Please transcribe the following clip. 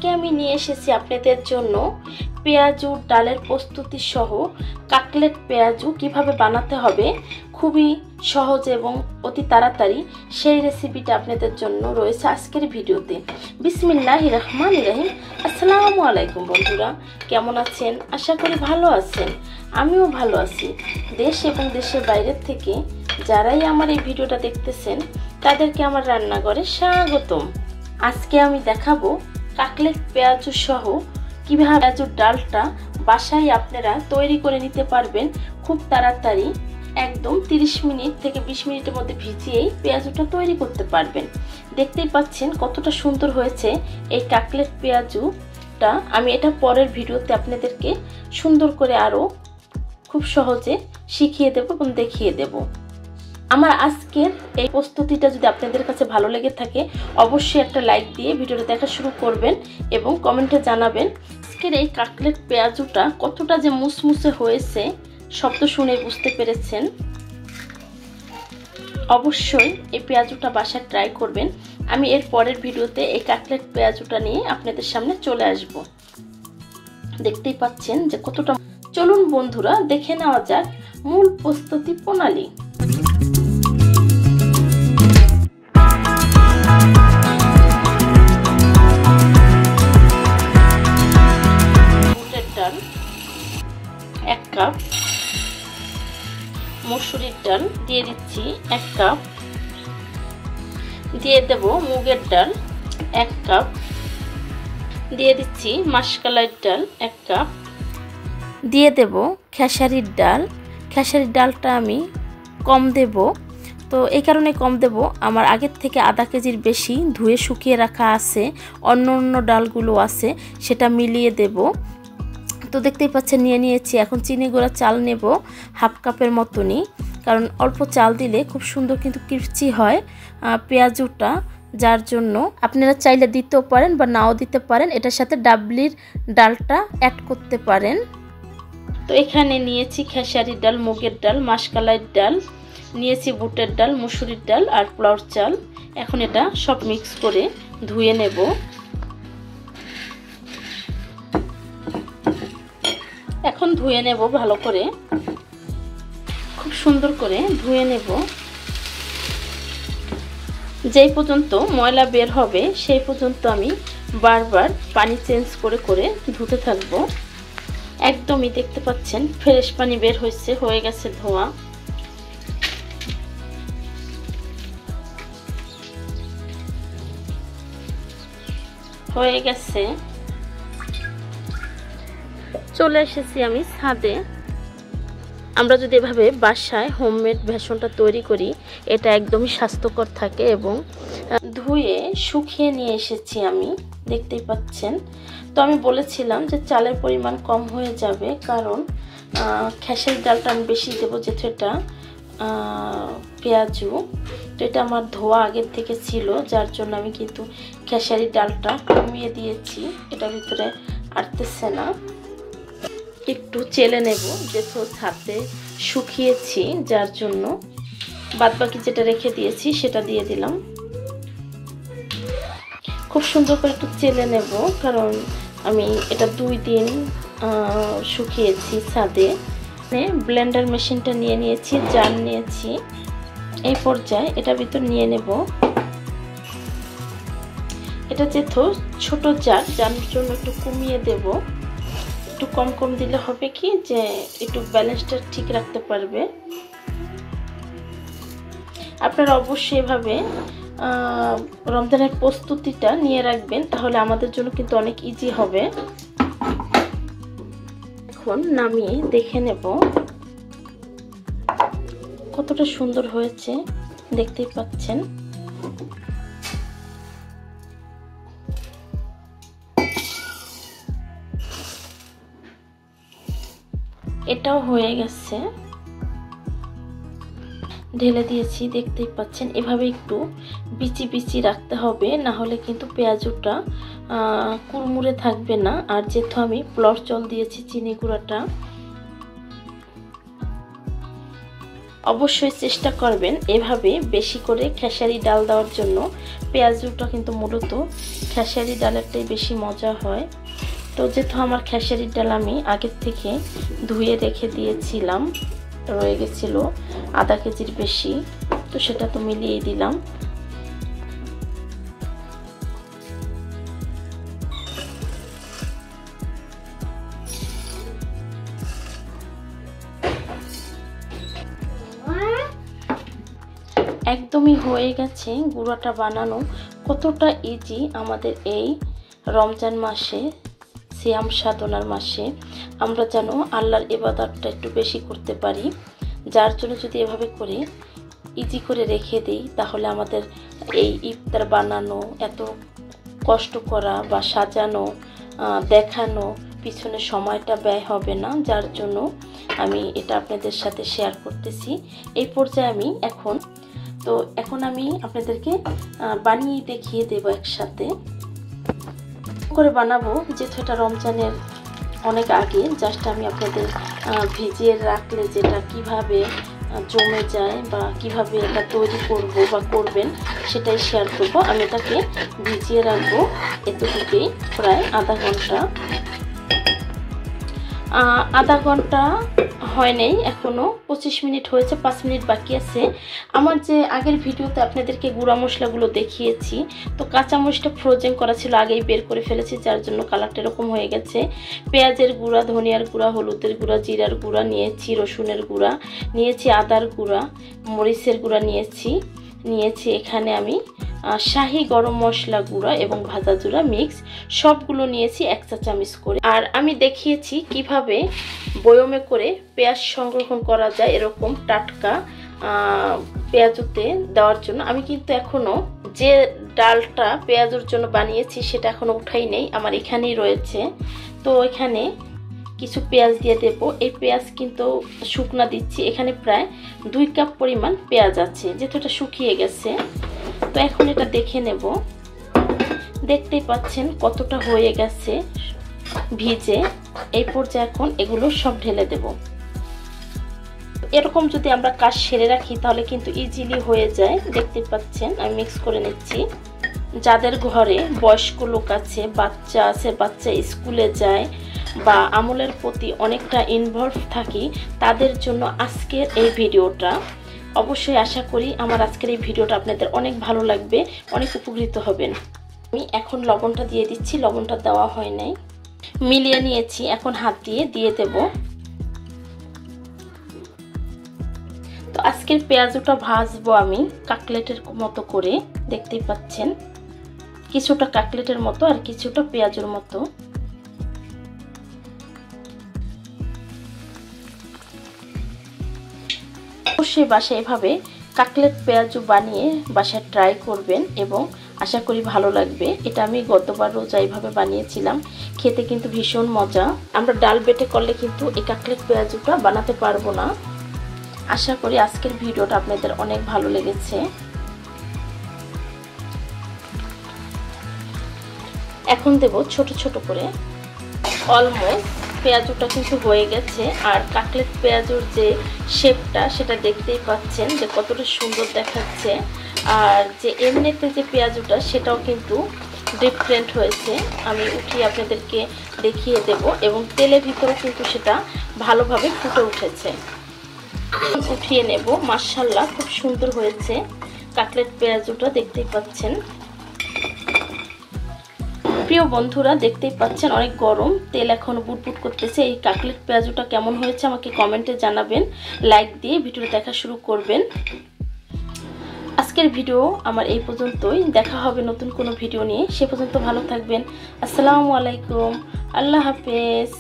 আজকে আমি নিয়ে এসেছি আপনাদের জন্য পেঁয়াজু ডালের প্রস্তুতি সহ কাটলেট পেঁয়াজু কিভাবে বানাতে হবে খুবই সহজ এবং অতি তাড়াতাড়ি সেই রেসিপিটা আপনাদের জন্য রয়েছে আজকের ভিডিওতে। বিসমিল্লাহির রহমানির রহিম। আসসালামু আলাইকুম বন্ধুরা, কেমন আছেন? আশা করি ভালো আছেন। আমিও ভালো আছি। দেশ এবং দেশের বাইরের থেকে যারাই আমার এই ভিডিওটা দেখতেছেন তাদেরকে আমার রান্নাঘরে স্বাগতম। আজকে আমি দেখাবো কাটলেট পেঁয়াজু সহ কিভাবে পেঁয়াজুর ডালটা বাসায় আপনারা তৈরি করে নিতে পারবেন খুব তাড়াতাড়ি। একদম 30 মিনিট থেকে 20 মিনিটের মধ্যে ভিজিয়েই পেঁয়াজুটা তৈরি করতে পারবেন। দেখতেই পাচ্ছেন কতটা সুন্দর হয়েছে এই কাটলেট পেঁয়াজুটা। আমি এটা পরের ভিডিওতে আপনাদেরকে সুন্দর করে আরও খুব সহজে শিখিয়ে দেব এবং দেখিয়ে দেব। আমার আজকের এই প্রস্তুতিটা যদি আপনাদের কাছে ভালো লেগে থাকে অবশ্যই একটা লাইক দিয়ে ভিডিওটা দেখা শুরু করবেন এবং কমেন্টে জানাবেন আজকের এই কাটলেট পেঁয়াজুটা কতটা যে মুসমুসে হয়েছে। শব্দ শুনে বুঝতে পেরেছেন। অবশ্যই এই পেঁয়াজুটা বাসায় ট্রাই করবেন। আমি এর পরের ভিডিওতে এই কাটলেট পেঁয়াজুটা নিয়ে আপনাদের সামনে চলে আসব। দেখতেই পাচ্ছেন যে কতটা। চলুন বন্ধুরা দেখে নেওয়া যাক মূল প্রস্তুতি প্রণালী। বুটের ডাল 1 কাপ, মসুরির ডাল দিয়ে দিচ্ছি 1 কাপ, দিয়ে দেব মুগের ডাল 1 কাপ, দিয়ে দিচ্ছি মাসকলাই ডাল 1 কাপ, দিয়ে দেব খেসারির ডাল। খেসারির ডালটা আমি কম দেব, তো এই কারণে কম দেব, আমার আগের থেকে আধা কেজির বেশি ধুয়ে শুকিয়ে রাখা আছে, অন্য অন্য ডালগুলো আছে সেটা মিলিয়ে দেব। তো দেখতেই পাচ্ছেন নিয়ে নিয়েছি। এখন চিনি গুঁড়া চাল নেব 1/2 কাপের মতনই, কারণ অল্প চাল দিলে খুব সুন্দর কিন্তু ক্রিস্পি হয় পেঁয়াজুটা, যার জন্য আপনারা চাইলে দিতেও পারেন বা নাও দিতে পারেন। এটার সাথে ডাবলির ডালটা অ্যাড করতে পারেন। তো এখানে নিয়েছি খেসারির ডাল, মুগের ডাল, মাসকলাইয়ের ডাল, নিয়েছি বুটের ডাল, মসুরির ডাল আর পোলাওর চাল। এখন এটা সব মিক্স করে ধুয়ে নেব। এখন ধুয়ে নেব ভালো করে, খুব সুন্দর করে ধুয়ে নেব। যেই পর্যন্ত ময়লা বের হবে সেই পর্যন্ত আমি বারবার পানি চেঞ্জ করে করে ধুতে থাকব। একদমই দেখতে পাচ্ছেন ফ্রেশ পানি বের হয়ে গেছে ধোয়া। হয়ে গেছে। চলে এসেছি আমি ছাদে। আমরা যদি এভাবে বাসায় হোমমেড বেসনটা তৈরি করি এটা একদমই স্বাস্থ্যকর থাকে। এবং ধুয়ে শুকিয়ে নিয়ে এসেছি আমি, দেখতেই পাচ্ছেন। তো আমি বলেছিলাম যে চালের পরিমাণ কম হয়ে যাবে, কারণ খেসারির ডালটা আমি বেশি দেবো, যেহেতু এটা পেঁয়াজু। তো এটা আমার ধোয়া আগের থেকে ছিল, যার জন্য আমি কিন্তু খেসারির ডালটা কমিয়ে দিয়েছি। এটার ভিতরে আটতেছে না। একটু চেলে নেব, যেহেতু ছাদে শুকিয়েছি, যার জন্য বাদবাকি যেটা রেখে দিয়েছি সেটা দিয়ে দিলাম। খুব সুন্দর করে একটু চেলে নেব, কারণ আমি এটা 2 দিন শুকিয়েছি ছাদে। ব্লেন্ডার মেশিনটা নিয়ে নিয়েছি, জার নিয়েছি। এই পর্যায়ে এটা ভিতর নিয়ে নেব। এটা যেহেতু ছোট জার, যার জন্য একটু কমিয়ে দেব। একটু কম কম দিলে হবে কি যে একটু ব্যালেন্সটা ঠিক রাখতে পারবে। আপনারা অবশ্যই এভাবে রমজানের প্রস্তুতিটা নিয়ে রাখবেন, তাহলে আমাদের জন্য কিন্তু অনেক ইজি হবে। এখন নামিয়ে দেখে নেব কতটা সুন্দর হয়েছে, দেখতেই পাচ্ছেন। এটাও হয়ে গেছে, ঢেলে দিয়েছি, দেখতেই পাচ্ছেন। এভাবে একটু বিচি বিচি রাখতে হবে, না হলে কিন্তু পেঁয়াজুটা কুড়মুড়ে থাকবে না। আর যেহেতু আমি পোলাওর চাল দিয়েছি চিনি গুঁড়াটা, অবশ্যই চেষ্টা করবেন এভাবে বেশি করে খেসারি ডাল দেওয়ার জন্য। পেঁয়াজুটা কিন্তু মূলত খেসারি ডালেরটাই বেশি মজা হয়। তো যেহেতু আমার খেসারির ডাল আমি আগের থেকে ধুয়ে রেখে দিয়েছিলাম, রয়ে গেছিলো আধা কেজির বেশি, তো সেটা তো মিলিয়ে দিলাম। একদমই হয়ে গেছে গুঁড়াটা বানানো। কতটা ইজি আমাদের এই রমজান মাসে, সিয়াম সাধনার মাসে আমরা যেন আল্লাহর ইবাদতটা একটু বেশি করতে পারি। যার জন্য যদি এভাবে করে ইজি করে রেখে দিই তাহলে আমাদের এই ইফতার বানানো, এত কষ্ট করা বা সাজানো, দেখানো পিছনে সময়টা ব্যয় হবে না। যার জন্য আমি এটা আপনাদের সাথে শেয়ার করতেছি। এই পর্যায়ে আমি এখন আমি আপনাদেরকে বানিয়ে দেখিয়ে দেব একসাথে করে বানাবো। যেহেতু এটা রমজানের অনেক আগে, জাস্ট আমি আপনাদের ভিজিয়ে রাখলে যেটা কিভাবে জমে যায় বা কিভাবে এটা তৈরি করব বা করবেন সেটাই শেয়ার করব। আমি এটাকে ভিজিয়ে রাখবো এতটুকুই প্রায় আধা ঘন্টা হয় নাই, এখনও 25 মিনিট হয়েছে, 5 মিনিট বাকি আছে। আমার যে আগের ভিডিওতে আপনাদেরকে গুঁড়া মশলাগুলো দেখিয়েছি, তো কাঁচা মরিচটা ফ্রোজেন করা ছিল, আগেই বের করে ফেলেছি, যার জন্য কালারটা এরকম হয়ে গেছে। পেঁয়াজের গুঁড়া, ধনিয়ার গুঁড়া, হলুদের গুঁড়া, জিরার গুঁড়া নিয়েছি, রসুনের গুঁড়া নিয়েছি, আদার গুঁড়া, মরিচের গুঁড়া নিয়েছি এখানে আমি শাহি গরম মশলা গুঁড়া এবং ভাজা জিরা মিক্স সবগুলো নিয়েছি 1 চা চামচ করে। আর আমি দেখিয়েছি কিভাবে বয়মে করে পেঁয়াজ সংরক্ষণ করা যায় এরকম টাটকা পেঁয়াজুতে দেওয়ার জন্য। আমি কিন্তু এখনো যে ডালটা পেঁয়াজুর জন্য বানিয়েছি সেটা এখনো উঠাই নেই, আমার এখানেই রয়েছে। তো এখানে কিছু পেঁয়াজ দিয়ে দেব। এই পেঁয়াজ কিন্তু শুকনা দিচ্ছি, এখানে প্রায় 2 কাপ পরিমাণ পেঁয়াজ আছে, যেহেতু এটা শুকিয়ে গেছে। তো এখন এটা দেখে নেব, দেখতেই পাচ্ছেন কতটা হয়ে গেছে ভিজে। এই পর্যায়ে এখন এগুলো সব ঢেলে দেব। এরকম যদি আমরা কাজ সেরে রাখি তাহলে কিন্তু ইজিলি হয়ে যায়। দেখতে পাচ্ছেন আমি মিক্স করে নিচ্ছি। যাদের ঘরে বয়স্ক লোক আছে, বাচ্চা স্কুলে যায় বা আমলের প্রতি অনেকটা ইনভলভ থাকি, তাদের জন্য আজকের এই ভিডিওটা অবশ্যই আশা করি আমার আজকের এই ভিডিওটা আপনাদের অনেক ভালো লাগবে, অনেক উপকৃত হবেন। আমি এখন লবণটা দিয়ে দিচ্ছি, লবণটা দেওয়া হয় নাই, মিলিয়ে নিয়েছি, এখন হাত দিয়ে দেব। তো আজকের পেঁয়াজুটা ভাজবো আমি কাটলেটের মতো করে, দেখতেই পাচ্ছেন কিছুটা কাটলেটের মতো আর কিছুটা পেঁয়াজুর মতো। অবশ্যই বাসায় এভাবে কাটলেট পেঁয়াজু বানিয়ে বাসায় ট্রাই করবেন এবং আশা করি ভালো লাগবে। এটা আমি গতবার রোজা এইভাবে বানিয়েছিলাম, খেতে কিন্তু ভীষণ মজা। আমরা ডাল বেটে করলে কিন্তু এই কাটলেট পেঁয়াজুটা বানাতে পারবো না। আশা করি আজকের ভিডিওটা আপনাদের অনেক ভালো লেগেছে। এখন দেব ছোট ছোট করে। অলমোস্ট পেঁয়াজুটা কিন্তু হয়ে গেছে, আর কাটলেট পেঁয়াজুর যে শেপটা সেটা দেখতেই পাচ্ছেন যে কতটা সুন্দর দেখাচ্ছে। আর যে এমনিতে যে পেঁয়াজুটা সেটাও কিন্তু ডিফারেন্ট হয়েছে। আমি উঠিয়ে আপনাদেরকে দেখিয়ে দেব এবং তেলের ভিতরে কিন্তু সেটা ভালোভাবে ফুটে উঠেছে। উঠিয়ে নেব। মাশাআল্লাহ খুব সুন্দর হয়েছে কাটলেট পেঁয়াজুটা, দেখতেই পাচ্ছেন। প্রিয় বন্ধুরা দেখতেই পাচ্ছেন অনেক গরম, তেল এখনো বুটবুট করতেছে। এই কাটলেট পেঁয়াজুটা কেমন হয়েছে আমাকে কমেন্টে জানাবেন, লাইক দিয়ে ভিডিও দেখা শুরু করবেন। আজকের ভিডিও আমার এই পর্যন্তই, দেখা হবে নতুন কোনো ভিডিও নিয়ে। সে পর্যন্ত ভালো থাকবেন। আসসালামু আলাইকুম, আল্লাহ হাফেজ।